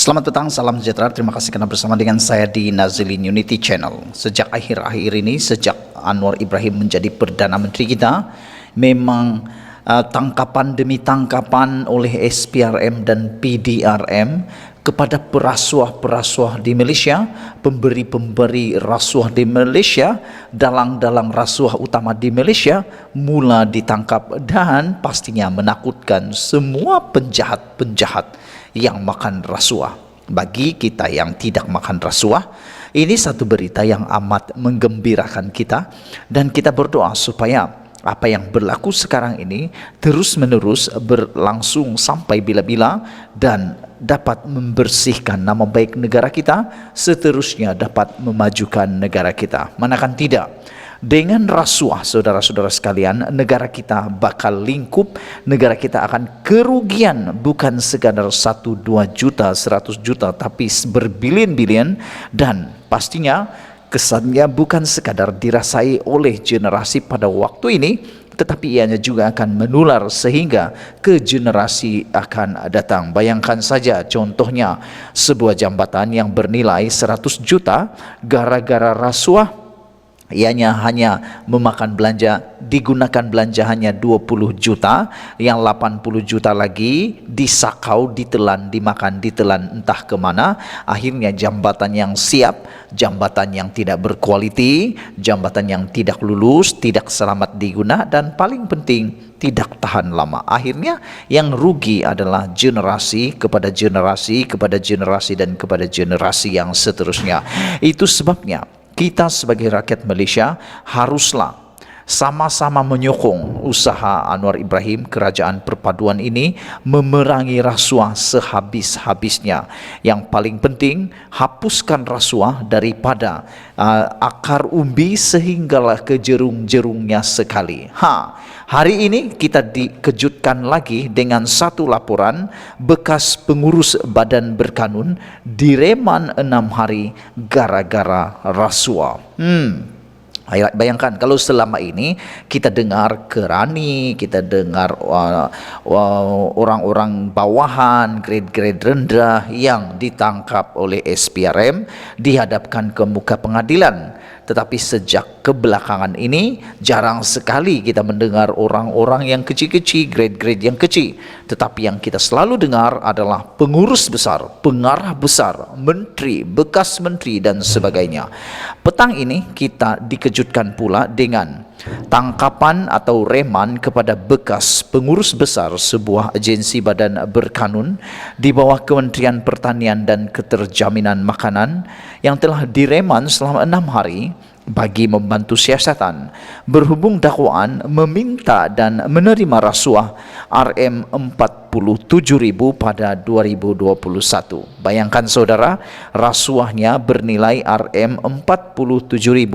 Selamat petang, salam sejahtera. Terima kasih karena bersama dengan saya di Nazilin Unity Channel. Sejak akhir-akhir ini, sejak Anwar Ibrahim menjadi Perdana Menteri kita, memang tangkapan demi tangkapan oleh SPRM dan PDRM kepada perasuah-perasuah di Malaysia, pemberi-pemberi rasuah di Malaysia, dalang-dalang rasuah utama di Malaysia mula ditangkap dan pastinya menakutkan semua penjahat-penjahat yang makan rasuah. Bagi kita yang tidak makan rasuah, ini satu berita yang amat menggembirakan kita, dan kita berdoa supaya apa yang berlaku sekarang ini terus-menerus berlangsung sampai bila-bila dan dapat membersihkan nama baik negara kita, seterusnya dapat memajukan negara kita. Manakan tidak, dengan rasuah, saudara-saudara sekalian, negara kita bakal lingkup, negara kita akan kerugian bukan sekadar 1, 2 juta, 100 juta, tapi berbilion-bilion, dan pastinya kesannya bukan sekadar dirasai oleh generasi pada waktu ini, tetapi ianya juga akan menular sehingga ke generasi akan datang. Bayangkan saja contohnya sebuah jambatan yang bernilai 100 juta gara-gara rasuah, ianya hanya memakan belanja, digunakan belanja hanya 20 juta, yang 80 juta lagi disakau, ditelan, dimakan, ditelan entah kemana. Akhirnya jambatan yang siap, jambatan yang tidak berkualiti, jambatan yang tidak lulus, tidak selamat diguna, dan paling penting tidak tahan lama. Akhirnya yang rugi adalah generasi kepada generasi, kepada generasi, dan kepada generasi yang seterusnya. Itu sebabnya kita sebagai rakyat Malaysia haruslah sama-sama menyokong usaha Anwar Ibrahim, kerajaan perpaduan ini memerangi rasuah sehabis-habisnya. Yang paling penting, hapuskan rasuah daripada akar umbi sehinggalah ke jerung-jerungnya sekali. Hari ini kita dikejutkan lagi dengan satu laporan bekas pengurus Badan Berkanun direman 6 hari gara-gara rasuah. Bayangkan kalau selama ini kita dengar kerani, kita dengar orang-orang bawahan, grade-grade rendah yang ditangkap oleh SPRM, dihadapkan ke muka pengadilan. Tetapi sejak kebelakangan ini jarang sekali kita mendengar orang-orang yang kecil-kecil, grade-grade yang kecil. Tetapi yang kita selalu dengar adalah pengurus besar, pengarah besar, menteri, bekas menteri, dan sebagainya. Petang ini kita dikejutkan pula dengan tangkapan atau reman kepada bekas pengurus besar sebuah agensi badan berkanun di bawah Kementerian Pertanian dan Keterjaminan Makanan yang telah direman selama 6 hari bagi membantu siasatan berhubung dakwaan meminta dan menerima rasuah RM47.000 pada 2021. Bayangkan saudara, rasuahnya bernilai RM47.000.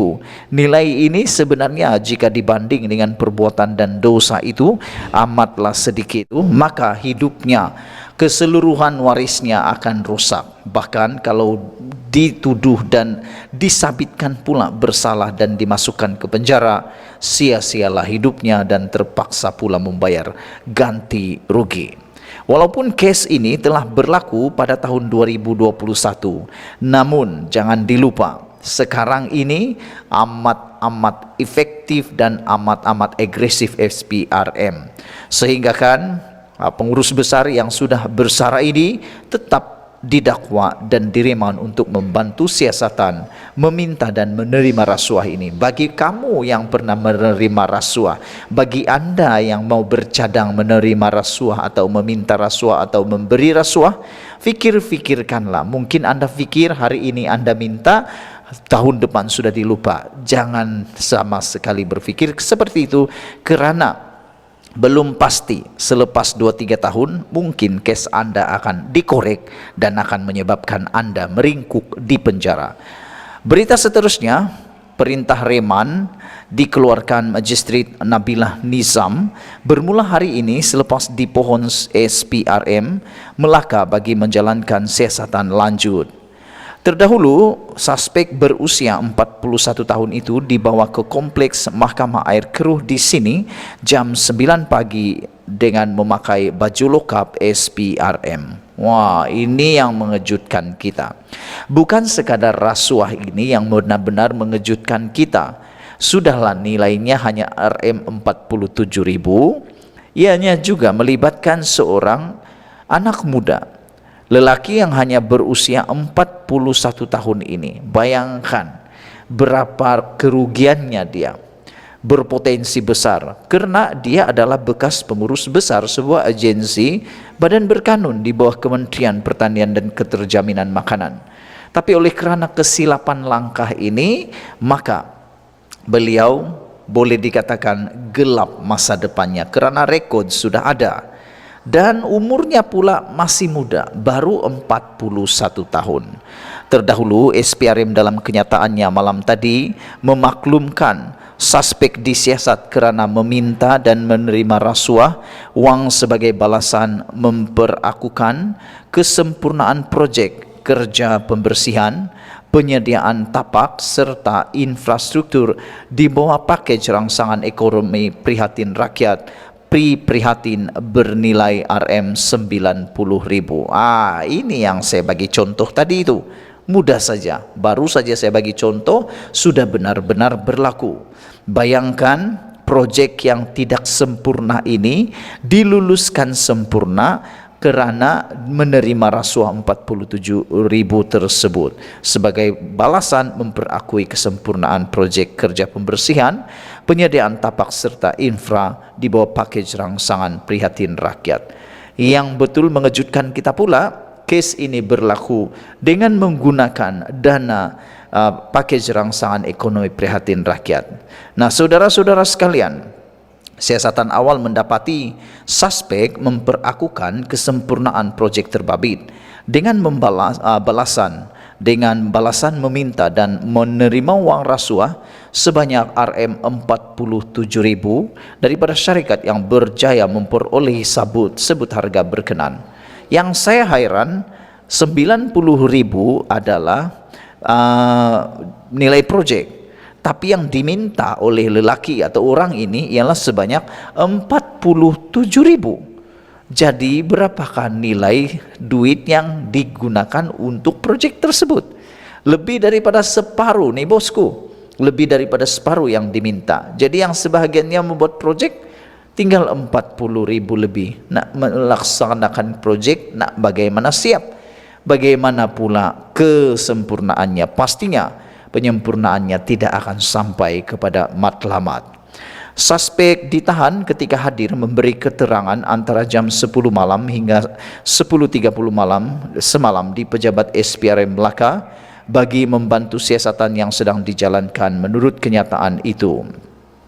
Nilai ini sebenarnya jika dibanding dengan perbuatan dan dosa itu amatlah sedikit, maka hidupnya, keseluruhan warisnya akan rusak. Bahkan kalau dituduh dan disabitkan pula bersalah dan dimasukkan ke penjara, sia-sialah hidupnya dan terpaksa pula membayar ganti rugi. Walaupun kes ini telah berlaku pada tahun 2021, namun jangan dilupa sekarang ini amat-amat efektif dan amat-amat agresif SPRM, sehingga kan pengurus besar yang sudah bersara ini tetap didakwa dan direman untuk membantu siasatan, meminta dan menerima rasuah ini. Bagi kamu yang pernah menerima rasuah, bagi anda yang mau bercadang menerima rasuah atau meminta rasuah atau memberi rasuah, fikirkanlah. Mungkin anda fikir hari ini anda minta, tahun depan sudah dilupa. Jangan sama sekali berpikir seperti itu, kerana belum pasti selepas 2-3 tahun mungkin kes anda akan dikorek dan akan menyebabkan anda meringkuk di penjara. Berita seterusnya, perintah reman dikeluarkan Magistrate Nabilah Nizam bermula hari ini selepas dipohon SPRM Melaka bagi menjalankan siasatan lanjut. Terdahulu, suspek berusia 41 tahun itu dibawa ke kompleks Mahkamah Air Keruh di sini jam 9 pagi dengan memakai baju lokap SPRM. Wah, ini yang mengejutkan kita. Bukan sekadar rasuah ini yang benar-benar mengejutkan kita. Sudahlah nilainya hanya Rm47.000. Ianya juga melibatkan seorang anak muda, lelaki yang hanya berusia 41 tahun ini. Bayangkan berapa kerugiannya dia. Berpotensi besar karena dia adalah bekas pengurus besar sebuah agensi badan berkanun di bawah Kementerian Pertanian dan Keterjaminan Makanan. Tapi oleh kerana kesilapan langkah ini, maka beliau boleh dikatakan gelap masa depannya kerana rekod sudah ada dan umurnya pula masih muda, baru 41 tahun. Terdahulu SPRM dalam kenyataannya malam tadi memaklumkan suspek disiasat kerana meminta dan menerima rasuah wang sebagai balasan memperakukan kesempurnaan projek kerja pembersihan, penyediaan tapak serta infrastruktur di bawah pakej rangsangan ekonomi prihatin rakyat prihatin bernilai Rm90.000. Ini yang saya bagi contoh tadi itu. Mudah saja, baru saja saya bagi contoh sudah benar-benar berlaku. Bayangkan projek yang tidak sempurna ini diluluskan sempurna kerana menerima rasuah 47.000 tersebut sebagai balasan memperakui kesempurnaan projek kerja pembersihan, penyediaan tapak serta infra di bawah pakej rangsangan prihatin rakyat. Yang betul mengejutkan kita pula, kes ini berlaku dengan menggunakan dana pakej rangsangan ekonomi prihatin rakyat. Nah, saudara-saudara sekalian, siasatan awal mendapati suspek memperakukan kesempurnaan projek terbabit dengan balasan meminta dan menerima wang rasuah sebanyak Rm47.000 daripada syarikat yang berjaya memperolehi sebut harga berkenan. Yang saya hairan, 90.000 adalah nilai projek, tapi yang diminta oleh lelaki atau orang ini ialah sebanyak 47.000. Jadi berapakah nilai duit yang digunakan untuk projek tersebut? Lebih daripada separuh nih bosku, lebih daripada separuh yang diminta. Jadi yang sebahagiannya membuat projek tinggal 40.000 lebih. Nak melaksanakan projek, nak bagaimana siap? Bagaimana pula kesempurnaannya? Pastinya penyempurnaannya tidak akan sampai kepada matlamat. Suspek ditahan ketika hadir memberi keterangan antara jam 10 malam hingga 10.30 malam semalam di pejabat SPRM Melaka bagi membantu siasatan yang sedang dijalankan menurut kenyataan itu.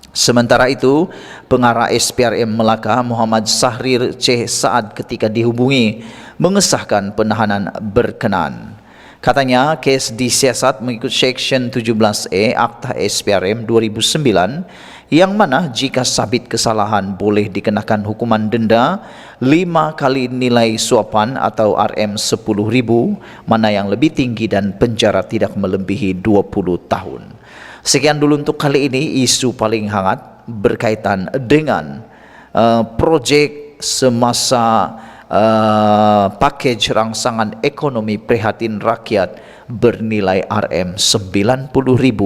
Sementara itu, pengarah SPRM Melaka Muhammad Sahrir C. Saad ketika dihubungi mengesahkan penahanan berkenan. Katanya kes disiasat mengikut Seksyen 17E Akta SPRM 2009 yang mana jika sabit kesalahan boleh dikenakan hukuman denda 5 kali nilai suapan atau Rm10.000, mana yang lebih tinggi, dan penjara tidak melebihi 20 tahun. Sekian dulu untuk kali ini isu paling hangat berkaitan dengan projek semasa pakej rangsangan ekonomi prihatin rakyat bernilai Rm90.000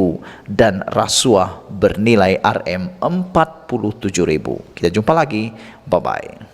dan rasuah bernilai Rm47.000. Kita jumpa lagi, bye bye.